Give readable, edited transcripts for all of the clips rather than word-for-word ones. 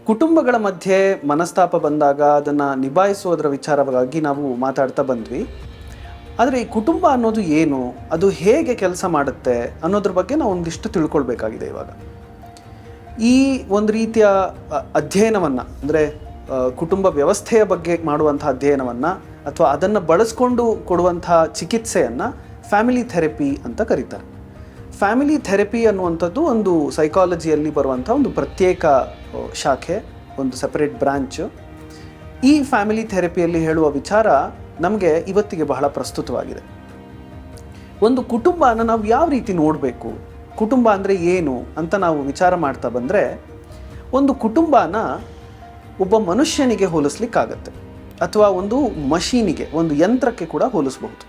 ಕುಟುಂಬಗಳ ಮಧ್ಯೆ ಮನಸ್ತಾಪ ಬಂದಾಗ ಅದನ್ನು ನಿಭಾಯಿಸೋದರ ವಿಚಾರವಾಗಿ ನಾವು ಮಾತಾಡ್ತಾ ಬಂದ್ವಿ. ಆದರೆ ಈ ಕುಟುಂಬ ಅನ್ನೋದು ಏನು, ಅದು ಹೇಗೆ ಕೆಲಸ ಮಾಡುತ್ತೆ ಅನ್ನೋದ್ರ ಬಗ್ಗೆ ನಾವು ಒಂದಿಷ್ಟು ತಿಳ್ಕೊಳ್ಬೇಕಾಗಿದೆ. ಇವಾಗ ಈ ಒಂದು ರೀತಿಯ ಅಧ್ಯಯನವನ್ನು, ಅಂದರೆ ಕುಟುಂಬ ವ್ಯವಸ್ಥೆಯ ಬಗ್ಗೆ ಮಾಡುವಂಥ ಅಧ್ಯಯನವನ್ನು ಅಥವಾ ಅದನ್ನು ಬಳಸ್ಕೊಂಡು ಕೊಡುವಂಥ ಚಿಕಿತ್ಸೆಯನ್ನು ಫ್ಯಾಮಿಲಿ ಥೆರಪಿ ಅಂತ ಕರೀತಾರೆ. ಫ್ಯಾಮಿಲಿ ಥೆರಪಿ ಅನ್ನುವಂಥದ್ದು ಒಂದು ಸೈಕಾಲಜಿಯಲ್ಲಿ ಬರುವಂಥ ಒಂದು ಪ್ರತ್ಯೇಕ ಶಾಖೆ, ಒಂದು ಸೆಪರೇಟ್ ಬ್ರಾಂಚ್. ಈ ಫ್ಯಾಮಿಲಿ ಥೆರಪಿಯಲ್ಲಿ ಹೇಳುವ ವಿಚಾರ ನಮಗೆ ಇವತ್ತಿಗೆ ಬಹಳ ಪ್ರಸ್ತುತವಾಗಿದೆ. ಒಂದು ಕುಟುಂಬನ ನಾವು ಯಾವ ರೀತಿ ನೋಡಬೇಕು, ಕುಟುಂಬ ಅಂದರೆ ಏನು ಅಂತ ನಾವು ವಿಚಾರ ಮಾಡ್ತಾ ಬಂದರೆ, ಒಂದು ಕುಟುಂಬನ ಒಬ್ಬ ಮನುಷ್ಯನಿಗೆ ಹೋಲಿಸ್ಲಿಕ್ಕಾಗತ್ತೆ, ಅಥವಾ ಒಂದು ಮಷೀನಿಗೆ, ಒಂದು ಯಂತ್ರಕ್ಕೆ ಕೂಡ ಹೋಲಿಸ್ಬಹುದು.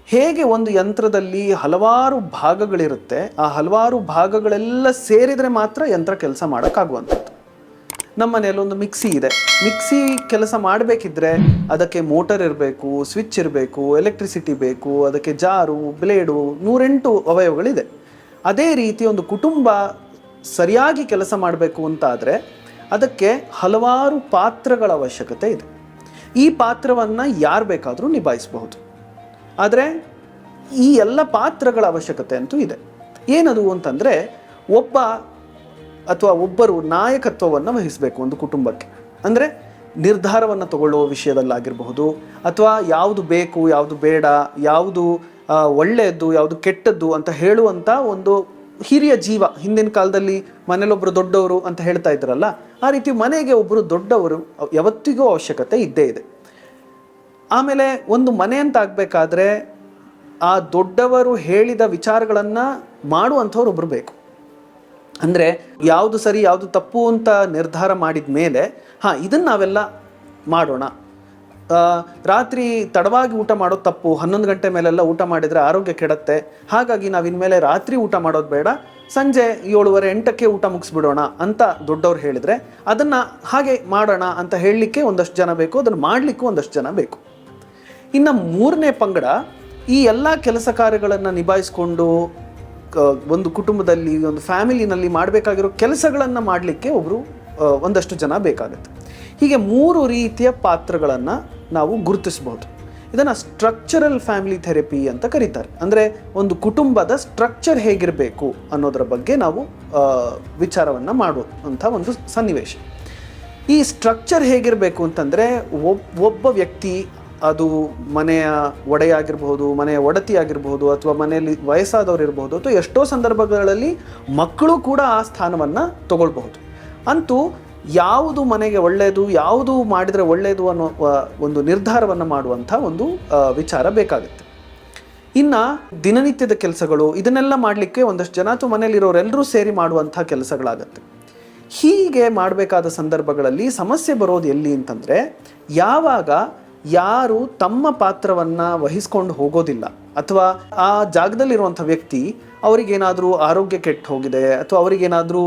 ಹೇಗೆ ಒಂದು ಯಂತ್ರದಲ್ಲಿ ಹಲವಾರು ಭಾಗಗಳಿರುತ್ತೆ, ಆ ಹಲವಾರು ಭಾಗಗಳೆಲ್ಲ ಸೇರಿದರೆ ಮಾತ್ರ ಯಂತ್ರ ಕೆಲಸ ಮಾಡೋಕ್ಕಾಗುವಂಥದ್ದು. ನಮ್ಮ ಮನೆಯಲ್ಲಿ ಒಂದು ಮಿಕ್ಸಿ ಇದೆ. ಮಿಕ್ಸಿ ಕೆಲಸ ಮಾಡಬೇಕಿದ್ರೆ ಅದಕ್ಕೆ ಮೋಟರ್ ಇರಬೇಕು, ಸ್ವಿಚ್ ಇರಬೇಕು, ಎಲೆಕ್ಟ್ರಿಸಿಟಿ ಬೇಕು, ಅದಕ್ಕೆ ಜಾರು, ಬ್ಲೇಡು, 108 ಅವಯವಗಳಿದೆ. ಅದೇ ರೀತಿ ಒಂದು ಕುಟುಂಬ ಸರಿಯಾಗಿ ಕೆಲಸ ಮಾಡಬೇಕು ಅಂತಾದರೆ ಅದಕ್ಕೆ ಹಲವಾರು ಪಾತ್ರಗಳ ಅವಶ್ಯಕತೆ ಇದೆ. ಈ ಪಾತ್ರವನ್ನು ಯಾರು ಬೇಕಾದರೂ ನಿಭಾಯಿಸಬಹುದು. ಆದರೆ ಈ ಎಲ್ಲ ಪಾತ್ರಗಳ ಅವಶ್ಯಕತೆ ಅಂತೂ ಇದೆ. ಏನದು ಅಂತಂದರೆ, ಒಬ್ಬರು ನಾಯಕತ್ವವನ್ನು ವಹಿಸಬೇಕು ಒಂದು ಕುಟುಂಬಕ್ಕೆ. ಅಂದರೆ ನಿರ್ಧಾರವನ್ನು ತಗೊಳ್ಳೋ ವಿಷಯದಲ್ಲಾಗಿರಬಹುದು, ಅಥವಾ ಯಾವುದು ಬೇಕು, ಯಾವುದು ಬೇಡ, ಯಾವುದು ಒಳ್ಳೆಯದು, ಯಾವುದು ಕೆಟ್ಟದ್ದು ಅಂತ ಹೇಳುವಂಥ ಒಂದು ಹಿರಿಯ ಜೀವ. ಹಿಂದಿನ ಕಾಲದಲ್ಲಿ ಮನೇಲೊಬ್ಬರು ದೊಡ್ಡವರು ಅಂತ ಹೇಳ್ತಾ ಇದ್ರಲ್ಲ, ಆ ರೀತಿ ಮನೆಗೆ ಒಬ್ಬರು ದೊಡ್ಡವರು ಯಾವತ್ತಿಗೂ ಅವಶ್ಯಕತೆ ಇದ್ದೇ ಇದೆ. ಆಮೇಲೆ ಒಂದು ಮನೆ ಅಂತ ಆಗಬೇಕಾದ್ರೆ ಆ ದೊಡ್ಡವರು ಹೇಳಿದ ವಿಚಾರಗಳನ್ನು ಮಾಡುವಂಥವ್ರು ಒಬ್ಬರು ಬೇಕು. ಅಂದರೆ ಯಾವುದು ಸರಿ ಯಾವುದು ತಪ್ಪು ಅಂತ ನಿರ್ಧಾರ ಮಾಡಿದ ಮೇಲೆ ಇದನ್ನು ನಾವೆಲ್ಲ ಮಾಡೋಣ. ರಾತ್ರಿ ತಡವಾಗಿ ಊಟ ಮಾಡೋದು ತಪ್ಪು, 11 ಗಂಟೆ ಮೇಲೆಲ್ಲ ಊಟ ಮಾಡಿದರೆ ಆರೋಗ್ಯ ಕೆಡುತ್ತೆ, ಹಾಗಾಗಿ ನಾವು ಇನ್ಮೇಲೆ ರಾತ್ರಿ ಊಟ ಮಾಡೋದು ಬೇಡ, ಸಂಜೆ 7:30 8ಕ್ಕೆ ಊಟ ಮುಗಿಸ್ಬಿಡೋಣ ಅಂತ ದೊಡ್ಡವ್ರು ಹೇಳಿದರೆ ಅದನ್ನು ಹಾಗೆ ಮಾಡೋಣ ಅಂತ ಹೇಳಲಿಕ್ಕೆ ಒಂದಷ್ಟು ಜನ ಬೇಕು, ಅದನ್ನು ಮಾಡಲಿಕ್ಕೂ ಒಂದಷ್ಟು ಜನ ಬೇಕು. ಇನ್ನು ಮೂರನೇ ಪಂಗಡ, ಈ ಎಲ್ಲ ಕೆಲಸ ಕಾರ್ಯಗಳನ್ನು ನಿಭಾಯಿಸ್ಕೊಂಡು ಒಂದು ಕುಟುಂಬದಲ್ಲಿ, ಒಂದು ಫ್ಯಾಮಿಲಿನಲ್ಲಿ ಮಾಡಬೇಕಾಗಿರೋ ಕೆಲಸಗಳನ್ನು ಮಾಡಲಿಕ್ಕೆ ಒಂದಷ್ಟು ಜನ ಬೇಕಾಗುತ್ತೆ. ಹೀಗೆ 3 ರೀತಿಯ ಪಾತ್ರಗಳನ್ನು ನಾವು ಗುರುತಿಸಬಹುದು. ಇದನ್ನು ಸ್ಟ್ರಕ್ಚರಲ್ ಫ್ಯಾಮಿಲಿ ಥೆರಪಿ ಅಂತ ಕರೀತಾರೆ. ಅಂದರೆ ಒಂದು ಕುಟುಂಬದ ಸ್ಟ್ರಕ್ಚರ್ ಹೇಗಿರಬೇಕು ಅನ್ನೋದರ ಬಗ್ಗೆ ನಾವು ವಿಚಾರವನ್ನು ಮಾಡುವಂಥ ಒಂದು ಸನ್ನಿವೇಶ. ಈ ಸ್ಟ್ರಕ್ಚರ್ ಹೇಗಿರಬೇಕು ಅಂತಂದರೆ, ಒಬ್ಬ ವ್ಯಕ್ತಿ, ಅದು ಮನೆಯ ಒಡೆಯಾಗಿರ್ಬೋದು, ಮನೆಯ ಒಡತಿ ಆಗಿರ್ಬೋದು, ಅಥವಾ ಮನೆಯಲ್ಲಿ ವಯಸ್ಸಾದವರು ಇರ್ಬೋದು, ಅಥವಾ ಎಷ್ಟೋ ಸಂದರ್ಭಗಳಲ್ಲಿ ಮಕ್ಕಳು ಕೂಡ ಆ ಸ್ಥಾನವನ್ನು ತಗೊಳ್ಬಹುದು. ಅಂತೂ ಯಾವುದು ಮನೆಗೆ ಒಳ್ಳೆಯದು, ಯಾವುದು ಮಾಡಿದರೆ ಒಳ್ಳೆಯದು ಅನ್ನೋ ಒಂದು ನಿರ್ಧಾರವನ್ನು ಮಾಡುವಂಥ ಒಂದು ವಿಚಾರ ಬೇಕಾಗುತ್ತೆ. ಇನ್ನು ದಿನನಿತ್ಯದ ಕೆಲಸಗಳು, ಇದನ್ನೆಲ್ಲ ಮಾಡಲಿಕ್ಕೆ ಒಂದಷ್ಟು ಜನ ಅಥವಾ ಮನೆಯಲ್ಲಿರೋರೆಲ್ಲರೂ ಸೇರಿ ಮಾಡುವಂಥ ಕೆಲಸಗಳಾಗತ್ತೆ. ಹೀಗೆ ಮಾಡಬೇಕಾದ ಸಂದರ್ಭಗಳಲ್ಲಿ ಸಮಸ್ಯೆ ಬರೋದು ಎಲ್ಲಿ ಅಂತಂದರೆ, ಯಾವಾಗ ಯಾರು ತಮ್ಮ ಪಾತ್ರವನ್ನು ವಹಿಸ್ಕೊಂಡು ಹೋಗೋದಿಲ್ಲ, ಅಥವಾ ಆ ಜಾಗದಲ್ಲಿರುವಂಥ ವ್ಯಕ್ತಿ ಅವರಿಗೇನಾದರೂ ಆರೋಗ್ಯ ಕೆಟ್ಟು ಹೋಗಿದೆ, ಅಥವಾ ಅವರಿಗೇನಾದರೂ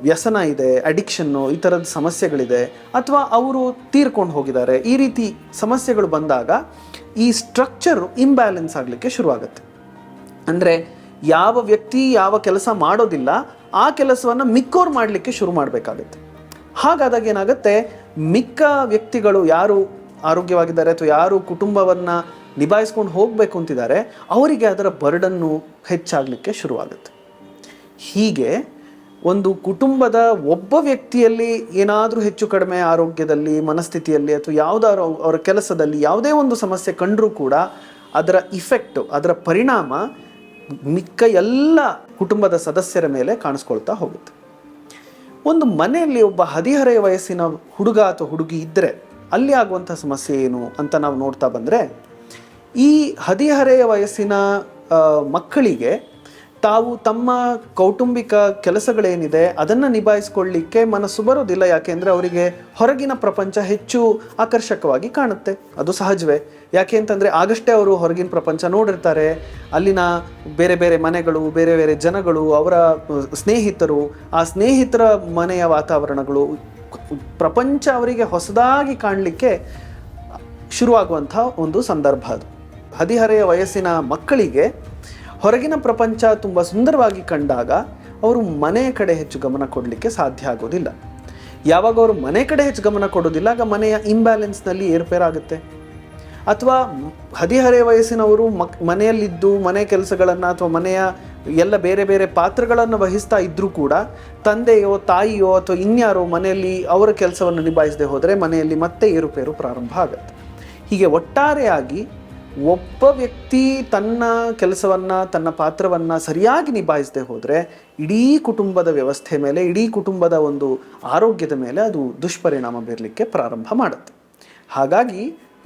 ವ್ಯಸನ ಇದೆ, ಅಡಿಕ್ಷನ್ನು, ಈ ಥರದ ಸಮಸ್ಯೆಗಳಿದೆ, ಅಥವಾ ಅವರು ತೀರ್ಕೊಂಡು ಹೋಗಿದ್ದಾರೆ, ಈ ರೀತಿ ಸಮಸ್ಯೆಗಳು ಬಂದಾಗ ಈ ಸ್ಟ್ರಕ್ಚರು ಇಂಬ್ಯಾಲೆನ್ಸ್ ಆಗಲಿಕ್ಕೆ ಶುರುವಾಗುತ್ತೆ. ಅಂದರೆ ಯಾವ ವ್ಯಕ್ತಿ ಯಾವ ಕೆಲಸ ಮಾಡೋದಿಲ್ಲ, ಆ ಕೆಲಸವನ್ನು ಮಿಕ್ಕೋರು ಮಾಡಲಿಕ್ಕೆ ಶುರು ಮಾಡಬೇಕಾಗುತ್ತೆ. ಹಾಗಾದಾಗ ಏನಾಗುತ್ತೆ, ಮಿಕ್ಕ ವ್ಯಕ್ತಿಗಳು ಯಾರು ಆರೋಗ್ಯವಾಗಿದ್ದಾರೆ ಅಥವಾ ಯಾರು ಕುಟುಂಬವನ್ನು ನಿಭಾಯಿಸ್ಕೊಂಡು ಹೋಗಬೇಕು ಅಂತಿದ್ದಾರೆ, ಅವರಿಗೆ ಅದರ ಬರ್ಡನ್ನು ಹೆಚ್ಚಾಗಲಿಕ್ಕೆ ಶುರುವಾಗುತ್ತೆ. ಹೀಗೆ ಒಂದು ಕುಟುಂಬದ ಒಬ್ಬ ವ್ಯಕ್ತಿಯಲ್ಲಿ ಏನಾದರೂ ಹೆಚ್ಚು ಕಡಿಮೆ ಆರೋಗ್ಯದಲ್ಲಿ, ಮನಸ್ಥಿತಿಯಲ್ಲಿ, ಅಥವಾ ಯಾವುದಾದ್ರು ಅವರ ಕೆಲಸದಲ್ಲಿ ಯಾವುದೇ ಒಂದು ಸಮಸ್ಯೆ ಕಂಡರೂ ಕೂಡ ಅದರ ಇಫೆಕ್ಟು, ಅದರ ಪರಿಣಾಮ ಮಿಕ್ಕ ಎಲ್ಲ ಕುಟುಂಬದ ಸದಸ್ಯರ ಮೇಲೆ ಕಾಣಿಸ್ಕೊಳ್ತಾ ಹೋಗುತ್ತೆ. ಒಂದು ಮನೆಯಲ್ಲಿ ಒಬ್ಬ ಹದಿಹರೆಯ ವಯಸ್ಸಿನ ಹುಡುಗ ಅಥವಾ ಹುಡುಗಿ ಇದ್ದರೆ ಅಲ್ಲಿ ಆಗುವಂಥ ಸಮಸ್ಯೆ ಏನು ಅಂತ ನಾವು ನೋಡ್ತಾ ಬಂದರೆ, ಈ ಹದಿಹರೆಯ ವಯಸ್ಸಿನ ಮಕ್ಕಳಿಗೆ ತಾವು ತಮ್ಮ ಕೌಟುಂಬಿಕ ಕೆಲಸಗಳೇನಿದೆ ಅದನ್ನು ನಿಭಾಯಿಸ್ಕೊಳ್ಳಿಕ್ಕೆ ಮನಸ್ಸು ಬರೋದಿಲ್ಲ. ಯಾಕೆಂದರೆ ಅವರಿಗೆ ಹೊರಗಿನ ಪ್ರಪಂಚ ಹೆಚ್ಚು ಆಕರ್ಷಕವಾಗಿ ಕಾಣುತ್ತೆ. ಅದು ಸಹಜವೇ. ಯಾಕೆ ಅಂತಂದರೆ ಆಗಷ್ಟೇ ಅವರು ಹೊರಗಿನ ಪ್ರಪಂಚ ನೋಡಿರ್ತಾರೆ. ಅಲ್ಲಿನ ಬೇರೆ ಬೇರೆ ಮನೆಗಳು, ಬೇರೆ ಬೇರೆ ಜನಗಳು, ಅವರ ಸ್ನೇಹಿತರು, ಆ ಸ್ನೇಹಿತರ ಮನೆಯ ವಾತಾವರಣಗಳು, ಪ್ರಪಂಚ ಅವರಿಗೆ ಹೊಸದಾಗಿ ಕಾಣಲಿಕ್ಕೆ ಶುರುವಾಗುವಂಥ ಒಂದು ಸಂದರ್ಭ ಅದು. ಹದಿಹರೆಯ ವಯಸ್ಸಿನ ಮಕ್ಕಳಿಗೆ ಹೊರಗಿನ ಪ್ರಪಂಚ ತುಂಬ ಸುಂದರವಾಗಿ ಕಂಡಾಗ ಅವರು ಮನೆಯ ಕಡೆ ಹೆಚ್ಚು ಗಮನ ಕೊಡಲಿಕ್ಕೆ ಸಾಧ್ಯ ಆಗೋದಿಲ್ಲ. ಯಾವಾಗ ಅವರು ಮನೆ ಕಡೆ ಹೆಚ್ಚು ಗಮನ ಕೊಡೋದಿಲ್ಲ, ಆಗ ಮನೆಯ ಇಂಬ್ಯಾಲೆನ್ಸ್ನಲ್ಲಿ ಏರ್ಪೇರಾಗುತ್ತೆ. ಅಥವಾ ಹದಿಹರೆಯ ವಯಸ್ಸಿನವರು ಮನೆಯಲ್ಲಿದ್ದು ಮನೆ ಕೆಲಸಗಳನ್ನು ಅಥವಾ ಮನೆಯ ಎಲ್ಲ ಬೇರೆ ಬೇರೆ ಪಾತ್ರಗಳನ್ನು ವಹಿಸ್ತಾ ಇದ್ದರೂ ಕೂಡ ತಂದೆಯೋ ತಾಯಿಯೋ ಅಥವಾ ಇನ್ಯಾರೋ ಮನೆಯಲ್ಲಿ ಅವರ ಕೆಲಸವನ್ನು ನಿಭಾಯಿಸದೆ ಹೋದರೆ ಮನೆಯಲ್ಲಿ ಮತ್ತೆ ಏರುಪೇರು ಪ್ರಾರಂಭ ಆಗುತ್ತೆ. ಹೀಗೆ ಒಟ್ಟಾರೆಯಾಗಿ ಒಬ್ಬ ವ್ಯಕ್ತಿ ತನ್ನ ಕೆಲಸವನ್ನು ತನ್ನ ಪಾತ್ರವನ್ನು ಸರಿಯಾಗಿ ನಿಭಾಯಿಸದೆ ಹೋದರೆ ಇಡೀ ಕುಟುಂಬದ ವ್ಯವಸ್ಥೆ ಮೇಲೆ, ಇಡೀ ಕುಟುಂಬದ ಒಂದು ಆರೋಗ್ಯದ ಮೇಲೆ ಅದು ದುಷ್ಪರಿಣಾಮ ಬೀರಲಿಕ್ಕೆ ಪ್ರಾರಂಭ ಮಾಡುತ್ತೆ. ಹಾಗಾಗಿ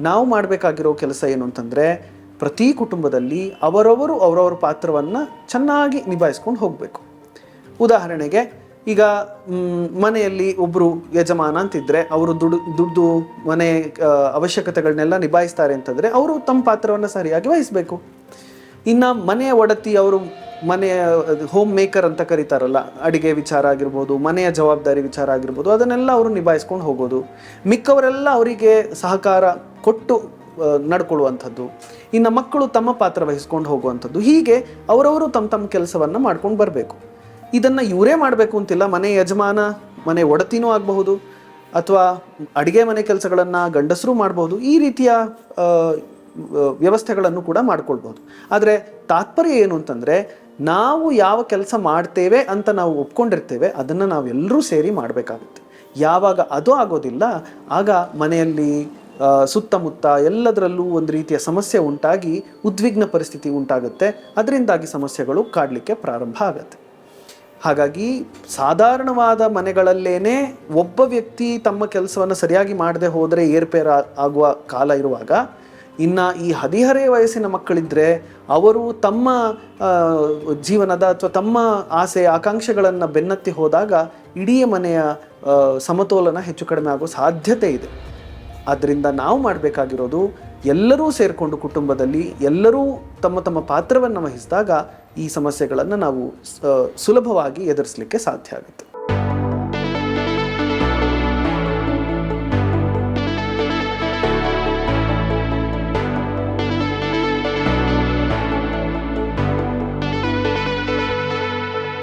ನಾವು ಮಾಡಬೇಕಾಗಿರೋ ಕೆಲಸ ಏನು ಅಂತಂದರೆ, ಪ್ರತಿ ಕುಟುಂಬದಲ್ಲಿ ಅವರವರ ಪಾತ್ರವನ್ನು ಚೆನ್ನಾಗಿ ನಿಭಾಯಿಸ್ಕೊಂಡು ಹೋಗಬೇಕು. ಉದಾಹರಣೆಗೆ ಈಗ ಮನೆಯಲ್ಲಿ ಒಬ್ಬರು ಯಜಮಾನ ಅಂತಿದ್ರೆ ಅವರು ದುಡ್ಡು ಮನೆ ಅವಶ್ಯಕತೆಗಳನ್ನೆಲ್ಲ ನಿಭಾಯಿಸ್ತಾರೆ ಅಂತಂದರೆ ಅವರು ತಮ್ಮ ಪಾತ್ರವನ್ನು ಸರಿಯಾಗಿ ವಹಿಸಬೇಕು. ಇನ್ನು ಮನೆಯ ಒಡತಿ, ಅವರು ಮನೆಯ ಹೋಮ್ ಮೇಕರ್ ಅಂತ ಕರೀತಾರಲ್ಲ, ಅಡಿಗೆ ವಿಚಾರ ಆಗಿರ್ಬೋದು, ಮನೆಯ ಜವಾಬ್ದಾರಿ ವಿಚಾರ ಆಗಿರ್ಬೋದು, ಅದನ್ನೆಲ್ಲ ಅವರು ನಿಭಾಯಿಸ್ಕೊಂಡು ಹೋಗೋದು. ಮಿಕ್ಕವರೆಲ್ಲ ಅವರಿಗೆ ಸಹಕಾರ ಕೊಟ್ಟು ನಡ್ಕೊಳ್ಳುವಂಥದ್ದು. ಇನ್ನು ಮಕ್ಕಳು ತಮ್ಮ ಪಾತ್ರ ವಹಿಸ್ಕೊಂಡು ಹೋಗುವಂಥದ್ದು. ಹೀಗೆ ಅವರವರು ತಮ್ಮ ಕೆಲಸವನ್ನು ಮಾಡ್ಕೊಂಡು ಬರಬೇಕು. ಇದನ್ನು ಇವರೇ ಮಾಡಬೇಕು ಅಂತಿಲ್ಲ. ಮನೆ ಯಜಮಾನ, ಮನೆ ಒಡತಿನೂ ಆಗಬಹುದು, ಅಥವಾ ಅಡಿಗೆ ಮನೆ ಕೆಲಸಗಳನ್ನು ಗಂಡಸರು ಮಾಡಬಹುದು. ಈ ರೀತಿಯ ವ್ಯವಸ್ಥೆಗಳನ್ನು ಕೂಡ ಮಾಡ್ಕೊಳ್ಬಹುದು. ಆದರೆ ತಾತ್ಪರ್ಯ ಏನು ಅಂತಂದರೆ, ನಾವು ಯಾವ ಕೆಲಸ ಮಾಡ್ತೇವೆ ಅಂತ ನಾವು ಒಪ್ಕೊಂಡಿರ್ತೇವೆ ಅದನ್ನು ನಾವೆಲ್ಲರೂ ಸೇರಿ ಮಾಡಬೇಕಾಗುತ್ತೆ. ಯಾವಾಗ ಅದು ಆಗೋದಿಲ್ಲ, ಆಗ ಮನೆಯಲ್ಲಿ ಸುತ್ತಮುತ್ತ ಎಲ್ಲದರಲ್ಲೂ ಒಂದು ರೀತಿಯ ಸಮಸ್ಯೆ ಉಂಟಾಗಿ ಉದ್ವಿಗ್ನ ಪರಿಸ್ಥಿತಿ ಉಂಟಾಗುತ್ತೆ. ಅದರಿಂದಾಗಿ ಸಮಸ್ಯೆಗಳು ಕಾಡಲಿಕ್ಕೆ ಪ್ರಾರಂಭ ಆಗುತ್ತೆ. ಹಾಗಾಗಿ ಸಾಧಾರಣವಾದ ಮನೆಗಳಲ್ಲೇನೆ ಒಬ್ಬ ವ್ಯಕ್ತಿ ತಮ್ಮ ಕೆಲಸವನ್ನು ಸರಿಯಾಗಿ ಮಾಡದೆ ಹೋದರೆ ಏರ್ಪೇರ ಆಗುವ ಕಾಲ ಇರುವಾಗ, ಇನ್ನು ಈ ಹದಿಹರೆಯ ವಯಸ್ಸಿನ ಮಕ್ಕಳಿದ್ದರೆ ಅವರು ತಮ್ಮ ಜೀವನದ ಅಥವಾ ತಮ್ಮ ಆಸೆ ಆಕಾಂಕ್ಷೆಗಳನ್ನು ಬೆನ್ನತ್ತಿ ಹೋದಾಗ ಇಡೀ ಮನೆಯ ಸಮತೋಲನ ಹೆಚ್ಚು ಕಡಿಮೆ ಆಗೋ ಸಾಧ್ಯತೆ ಇದೆ. ಆದ್ದರಿಂದ ನಾವು ಮಾಡಬೇಕಾಗಿರೋದು, ಎಲ್ಲರೂ ಸೇರಿಕೊಂಡು ಕುಟುಂಬದಲ್ಲಿ ಎಲ್ಲರೂ ತಮ್ಮ ಪಾತ್ರವನ್ನು ವಹಿಸಿದಾಗ ಈ ಸಮಸ್ಯೆಗಳನ್ನು ನಾವು ಸುಲಭವಾಗಿ ಎದುರಿಸಲಿಕ್ಕೆ ಸಾಧ್ಯ ಆಗುತ್ತೆ.